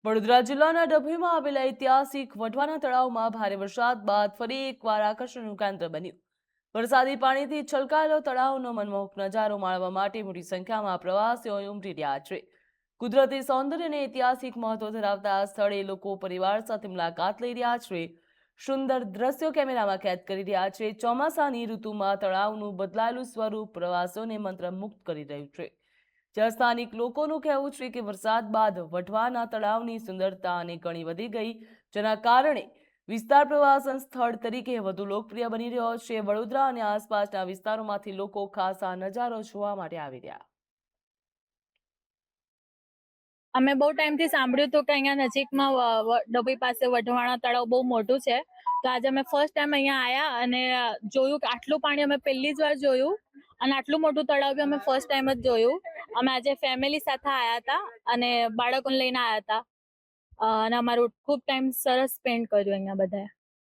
વડોદરા જિલ્લાના ડભોઈમાં આવેલા ઐતિહાસિક વઢવાના તળાવમાં ભારે વરસાદ બાદ ફરી એકવાર આકર્ષણનું કેન્દ્ર બન્યું। વરસાદી પાણીથી છલકાયેલો તળાવનો મનમોહક નજારો માણવા માટે મોટી સંખ્યામાં પ્રવાસીઓ ઉમટી રહ્યા છે। કુદરતી સૌંદર્ય અને ઐતિહાસિક મહત્વ ધરાવતા આ સ્થળે લોકો પરિવાર સાથે મુલાકાત લઈ રહ્યા છે। સુંદર દ્રશ્યો કેમેરામાં કેદ કરી રહ્યા છે। ચોમાસાની ઋતુમાં તળાવનું બદલાયેલું સ્વરૂપ પ્રવાસીઓને મંત્રમુગ્ધ કરી રહ્યું છે। જ્યાં સ્થાનિક લોકોનું કહેવું છે કે વરસાદ બાદ વઢવાના તળાવની સુંદરતા અને ઘણી વધી ગઈ, જેના કારણે વિસ્તાર પ્રવાસન સ્થળ તરીકે વધુ લોકપ્રિય બની રહ્યો છે। વડોદરા અને આસપાસના વિસ્તારોમાંથી લોકો ખાસ આ નજારો જોવા માટે આવી રહ્યા। અમે બહુ ટાઈમથી સાંભળ્યું હતું કે અહીંયા નજીકમાં ડભોઈ પાસે વઢવાણા તળાવ બહુ મોટું છે, તો આજે અમે ફર્સ્ટ ટાઈમ અહીંયા આવ્યા અને જોયું કે આટલું પાણી અમે પહેલી જ વાર જોયું અને આટલું મોટું તળાવ બી અમે ફર્સ્ટ ટાઈમ જ જોયું। અમે આજે ફેમિલી સાથે આવ્યા હતા અને બાળકોને લઈને આવ્યા હતા અને અમારું ખૂબ ટાઈમ સરસ સ્પેન્ડ કર્યું અહીંયા બધાએ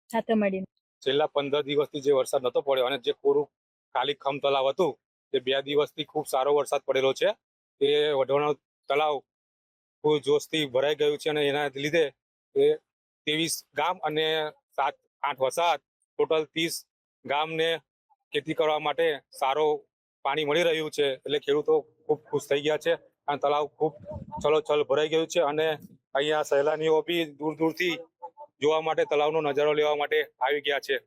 સાથે મળીને। છેલ્લા 15 દિવસથી જે વરસાદ નતો પડ્યો અને જે પૂરું ખાલી ખમ તળાવ હતું, તે 2 દિવસથી ખૂબ સારો વરસાદ પડેલો છે। એ વઢવાણા તળાવ ખૂબ જોશથી ભરાઈ ગયું છે અને એના લીધે એ 23 ગામ અને 7-8 વસાહત ટોટલ 30 ગામને ખેતી કરવા માટે સારો પાણી મળી રહ્યું છે, એટલે ખેડૂતો ખૂબ ખુશ થઈ ગયા છે અને તળાવ ખૂબ છલોછલ ભરાઈ ગયું છે અને અહીંયા સહેલાણીઓ બી દૂર દૂરથી જોવા માટે તળાવનો નજારો લેવા માટે આવી ગયા છે।